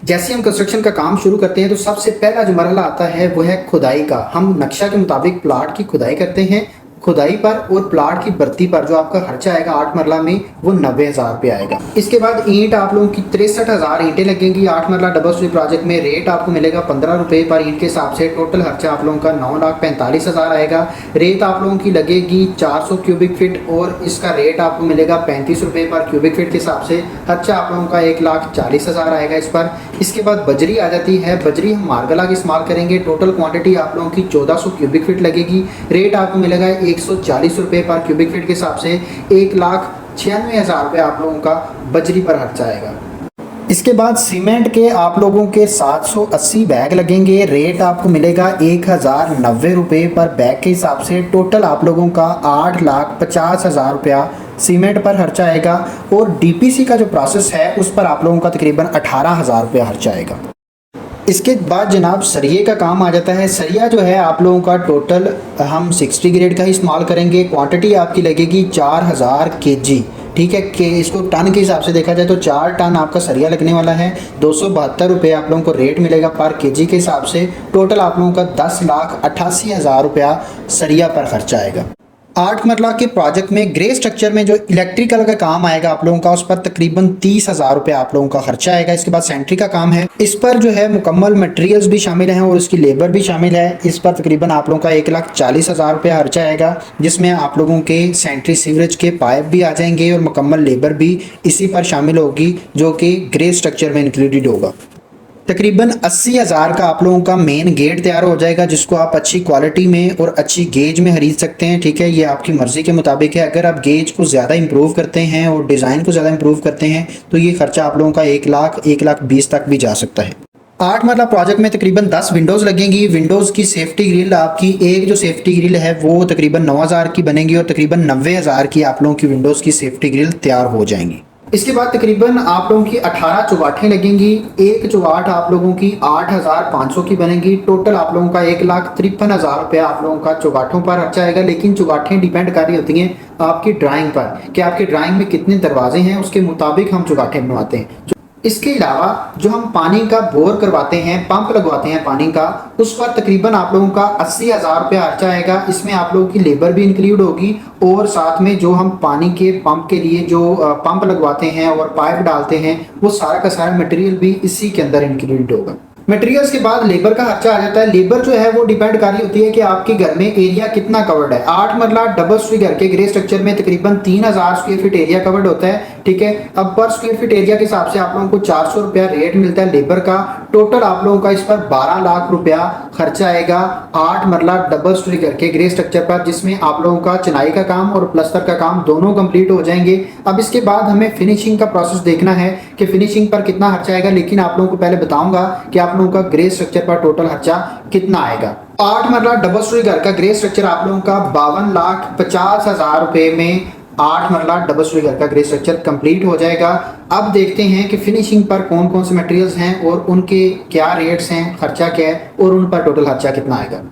जैसे हम कंस्ट्रक्शन का काम शुरू करते हैं तो सबसे पहला जो मरहला आता है वो है खुदाई का। हम नक्शा के मुताबिक प्लाट की खुदाई करते हैं। खुदाई पर और प्लाट की भर्ती पर जो आपका खर्चा आएगा 8 मरला में वो 90,000 रुपये आएगा। इसके बाद ईंट आप लोगों की 63,000 ईंटें लगेंगी। 8 मरला डबल स्टोरी प्रोजेक्ट में रेट आपको मिलेगा 15 रुपये पर ईंट के हिसाब से। टोटल खर्चा आप लोगों का 9,45,000 आएगा। रेत आप लोगों की लगेगी 400 क्यूबिक फीट और इसका रेट आपको मिलेगा 35 रुपये पर क्यूबिक फीट के हिसाब से। खर्चा आप लोगों का 1,40,000 आएगा इस पर। इसके बाद बजरी आ जाती है। बजरी हम मार्गला की इस्तेमाल करेंगे। टोटल क्वांटिटी आप लोगों की 1400 क्यूबिक फीट लगेगी। रेट आपको मिलेगा 140 रुपये पर क्यूबिक फीट के हिसाब से। 1,96,000 रुपये आप लोगों का बजरी पर खर्चा आएगा। इसके बाद सीमेंट के आप लोगों के 780 बैग लगेंगे। रेट आपको मिलेगा 1,090 रुपये पर बैग के हिसाब से। टोटल आप लोगों का 8,50,000 रुपया सीमेंट पर खर्चा आएगा। और डीपीसी का जो प्रोसेस है उस पर आप लोगों का तकरीबन 18,000 रुपया खर्चा आएगा। इसके बाद जनाब सरिये का काम आ जाता है। सरिया जो है आप लोगों का टोटल हम 60 ग्रेड का ही इस्तेमाल करेंगे। क्वांटिटी आपकी लगेगी 4,000 kg। ठीक है कि इसको टन के हिसाब से देखा जाए तो 4 टन आपका सरिया लगने वाला है। 272 रुपये आप लोगों को रेट मिलेगा पर केजी के हिसाब से। टोटल आप लोगों का 10,88,000 रुपया सरिया पर खर्चा आएगा। 8 मरला के प्रोजेक्ट में ग्रे स्ट्रक्चर में जो इलेक्ट्रिकल का काम आएगा आप लोगों का उस पर तकरीबन 30,000 रुपये आप लोगों का खर्चा आएगा। इसके बाद सेंट्री का काम है। इस पर जो है मुकम्मल मटेरियल्स भी शामिल हैं और उसकी लेबर भी शामिल है। इस पर तकरीबन आप लोगों का 1,40,000 रुपये खर्चा आएगा जिसमें आप लोगों के सेंट्री सीवरेज के पाइप भी आ जाएंगे और मुकम्मल लेबर भी इसी पर शामिल होगी जो कि ग्रे स्ट्रक्चर में इंक्लूडेड होगा। तकरीबन 80,000 का आप लोगों का मेन गेट तैयार हो जाएगा जिसको आप अच्छी क्वालिटी में और अच्छी गेज में खरीद सकते हैं। ठीक है, ये आपकी मर्ज़ी के मुताबिक है। अगर आप गेज को ज़्यादा इंप्रूव करते हैं और डिज़ाइन को ज़्यादा इंप्रूव करते हैं तो ये खर्चा आप लोगों का 1,20,000 तक भी जा सकता है। 8 मरला प्रोजेक्ट में तकरीबन 10 विंडोज़ लगेंगी। विंडोज़ की सेफ्टी ग्रिल आपकी एक जो सेफ्टी ग्रिल है वो तकरीबन 9,000 की बनेगी और तकरीबन 90,000 की आप लोगों की विंडोज़ की सेफ्टी ग्रिल तैयार हो जाएंगी। इसके बाद तकरीबन आप लोगों की 18 चौगाठें लगेंगी। एक चौगाठ आप लोगों की 8,500 की बनेगी। टोटल आप लोगों का 1,53,000 रुपया आप लोगों का चौगाठों पर खर्चा आएगा। लेकिन चौगाठें डिपेंड कर रही होती हैं आपकी ड्राइंग पर कि आपकी ड्राइंग में कितने दरवाजे हैं, उसके मुताबिक हम चौगाठें बनवाते हैं। इसके अलावा जो हम पानी का बोर करवाते हैं, पंप लगवाते हैं पानी का, उस पर तकरीबन आप लोगों का 80,000 रुपया खर्चा आएगा। इसमें आप लोगों की लेबर भी इंक्लूड होगी और साथ में जो हम पानी के पंप के लिए जो पंप लगवाते हैं और पाइप डालते हैं वो सारा का सारा मटेरियल भी इसी के अंदर इंक्लूड होगा। मटेरियल्स के बाद लेबर का खर्चा आ जाता है। लेबर जो है वो डिपेंड कर रही होती है कि आपके घर में एरिया कितना कवर्ड है। 8 मरला डबल स्टोरी घर के ग्रे स्ट्रक्चर में तकरीबन 3,000 स्क्वायर फीट एरिया कवर्ड होता है। ठीक है, अब पर स्क्वायर फीट एरिया के हिसाब से आप लोगों को 400 रुपया रेट मिलता है लेबर का। टोटल आप लोगों का इस पर 12 लाख रुपया खर्चा आएगा 8 मरला डबल स्टोरी घर के ग्रे स्ट्रक्चर पर, जिसमें आप लोगों का चिनाई का काम और प्लस्तर का काम दोनों कंप्लीट हो जाएंगे। अब इसके बाद हमें फिनिशिंग का प्रोसेस देखना है कि फिनिशिंग पर कितना खर्चा आएगा। लेकिन आप लोगों को पहले बताऊंगा कि आप लोगों का ग्रे स्ट्रक्चर पर टोटल खर्चा कितना आएगा। 8 मरला डबल स्टोरी घर का ग्रे स्ट्रक्चर आप लोगों का 52,50,000 रुपए में 8 मरला डबल स्टोरी घर का ग्रे स्ट्रक्चर कंप्लीट हो जाएगा। अब देखते हैं कि फिनिशिंग पर कौन कौन से मटेरियल्स हैं और उनके क्या रेट्स हैं, खर्चा क्या है और उन पर टोटल खर्चा कितना आएगा।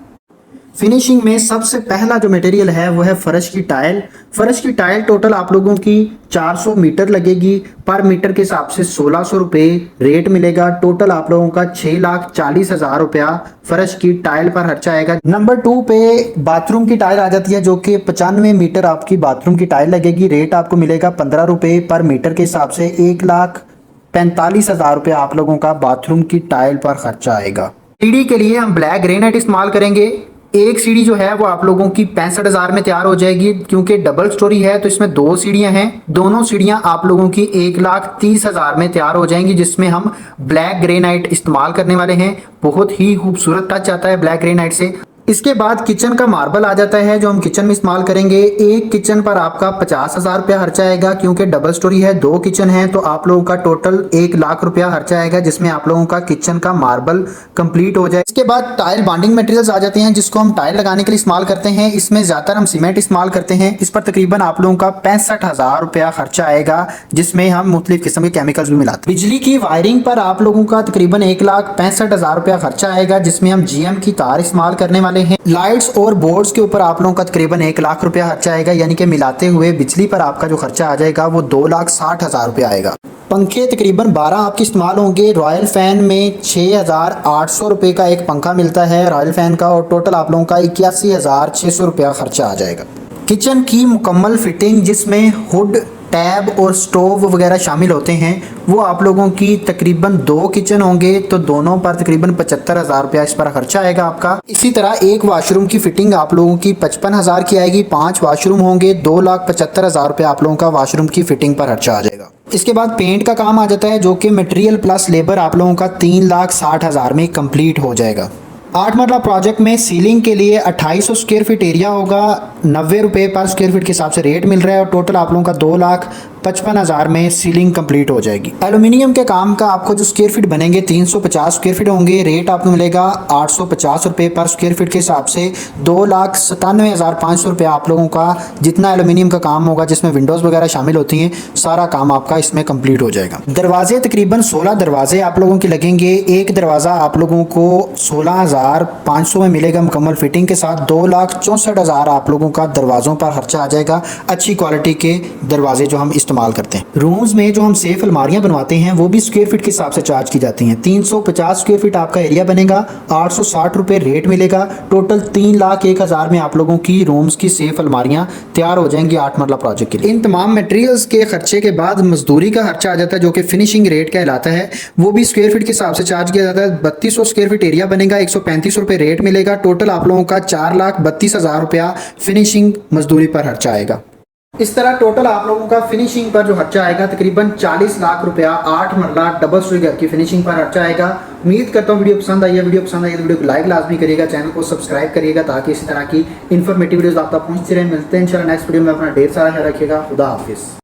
फिनिशिंग में सबसे पहला जो मटेरियल है वो है फर्श की टाइल। फर्श की टाइल टोटल आप लोगों की 400 मीटर लगेगी। पर मीटर के हिसाब से 1,600 रुपये रेट मिलेगा। टोटल आप लोगों का 6,40,000 रुपया फर्श की टाइल पर खर्चा आएगा। नंबर 2 पे बाथरूम की टाइल आ जाती है जो कि 95 मीटर आपकी बाथरूम की टाइल लगेगी। रेट आपको मिलेगा 15 रुपये पर मीटर के हिसाब से। 1,45,000 रुपया आप लोगों का बाथरूम की टाइल पर खर्चा आएगा। सीढ़ी के लिए हम ब्लैक ग्रेनाइट इस्तेमाल करेंगे। एक सीढ़ी जो है वो आप लोगों की 65,000 में तैयार हो जाएगी। क्योंकि डबल स्टोरी है तो इसमें 2 सीढ़ियां हैं। दोनों सीढ़ियां आप लोगों की 1,30,000 में तैयार हो जाएंगी, जिसमें हम ब्लैक ग्रेनाइट इस्तेमाल करने वाले हैं। बहुत ही खूबसूरत टच आता है ब्लैक ग्रेनाइट से। इसके बाद किचन का मार्बल आ जाता है जो हम किचन में इस्तेमाल करेंगे। एक किचन पर आपका 50,000 रुपया खर्चा आएगा। क्योंकि डबल स्टोरी है, 2 किचन है तो आप लोगों का टोटल 1,00,000 रुपया खर्चा आएगा, जिसमें आप लोगों का किचन का मार्बल कंप्लीट हो जाए। इसके बाद टाइल बॉन्डिंग मटेरियल्स आ जाते हैं जिसको हम टाइल लगाने के लिए इस्तेमाल करते हैं। इसमें ज्यादातर हम सीमेंट इस्तेमाल करते हैं। इस पर तकरीबन आप लोगों का 65,000 रुपया खर्चा आएगा, जिसमें हम मुख्तलिफ किस्म के केमिकल्स भी मिलाते हैं। बिजली की वायरिंग पर आप लोगों का तकरीबन 1,65,000 रुपया खर्चा आएगा, जिसमें हम GM की तार इस्तेमाल करने वाले हैं। लाइट्स और बोर्ड्स के ऊपर आप लोगों का तकरीबन 1,00,000 रुपया खर्चा आएगा। यानी कि मिलाते हुए बिजली पर आपका जो खर्चा आ जाएगा वो 2,60,000 रुपया आएगा। पंखे तकरीबन 12 आपके इस्तेमाल होंगे। रॉयल फ़ैन में 6,800 रुपये का एक पंखा मिलता है रॉयल फ़ैन का, और टोटल आप लोगों का 81,600 रुपया खर्चा आ जाएगा। किचन की मुकम्मल फिटिंग जिसमें हुड, टैब और स्टोव वगैरह शामिल होते हैं, वो आप लोगों की तकरीबन 2 किचन होंगे तो दोनों पर तकरीबन 75,000 रुपया इस पर खर्चा आएगा आपका। इसी तरह एक वाशरूम की फिटिंग आप लोगों की 55,000 की आएगी। 5 वाशरूम होंगे, 2,75,000 रुपया आप लोगों का वाशरूम की फिटिंग पर खर्चा आ जाएगा। इसके बाद पेंट का काम आ जाता है जो कि मटेरियल प्लस लेबर आप लोगों का 3,60,000 में कंप्लीट हो जाएगा। 8 मरला प्रोजेक्ट में सीलिंग के लिए 2800 स्क्वायर फीट एरिया होगा, 90 रुपये पर स्क्वायर फीट के हिसाब से रेट मिल रहा है, और टोटल आप लोगों का 2,55,000 में सीलिंग कंप्लीट हो जाएगी। एल्यूमिनियम के काम का आपको जो स्क्वायर फीट बनेंगे 350 स्क्वायर फीट होंगे, रेट आपको मिलेगा 850 रुपये पर स्क्वायर फीट के हिसाब से। 2,97,500 रुपये आप लोगों का जितना एल्यूमिनियम का काम होगा जिसमें विंडोज़ वगैरह शामिल होती हैं, सारा काम आपका इसमें कंप्लीट हो जाएगा। दरवाजे तकरीबन 16 दरवाजे आप लोगों के लगेंगे। एक दरवाज़ा आप लोगों को 16,500 में मिलेगा मुकम्मल फिटिंग के साथ। 2,64,000 आप लोगों का दरवाज़ों पर खर्चा आ जाएगा, अच्छी क्वालिटी के दरवाजे जो हम इस्तेमाल करते हैं। रूम्स में जो हम सेफ अलमारियां बनवाते हैं वो भी स्क्वायर फीट के हिसाब से चार्ज की जाती हैं। 350 स्क्वायर फीट आपका एरिया बनेगा, 860 रुपये रेट मिलेगा। टोटल 3,01,000 में आप लोगों की रूम्स की सेफ अलमारियां तैयार हो जाएंगी 8 मरला प्रोजेक्ट के लिए। इन तमाम मटेरियल्स के खर्चे के बाद मजदूरी का खर्चा आ जाता है जो कि फिनिशिंग रेट कहलाता है, वो भी स्क्वायर फीट के हिसाब से चार्ज किया जाता है। 3200 स्क्वायर फीट एरिया बनेगा, 135 रुपये रेट मिलेगा। टोटल आप लोगों का 4,32,000 रुपया फिनिशिंग मजदूरी पर खर्चा आएगा। इस तरह टोटल आप लोगों का फिनिशिंग पर जो खर्चा आएगा तकरीबन 40 लाख रुपया 8 मरला डबल स्टोरी घर की फिनिशिंग पर खर्चा आएगा। उम्मीद करता हूँ वीडियो पसंद आई है। वीडियो पसंद आई है तो वीडियो को लाइक लाजमी करिएगा, चैनल को सब्सक्राइब करिएगा ताकि इसी तरह की इन्फॉर्मेटिव वीडियोस आप तक पहुँचती रहे। मिलते हैं इंशाल्लाह नेक्स्ट वीडियो में। अपना ढेर सारा ख्याल रखिएगा। खुदा हाफिज़।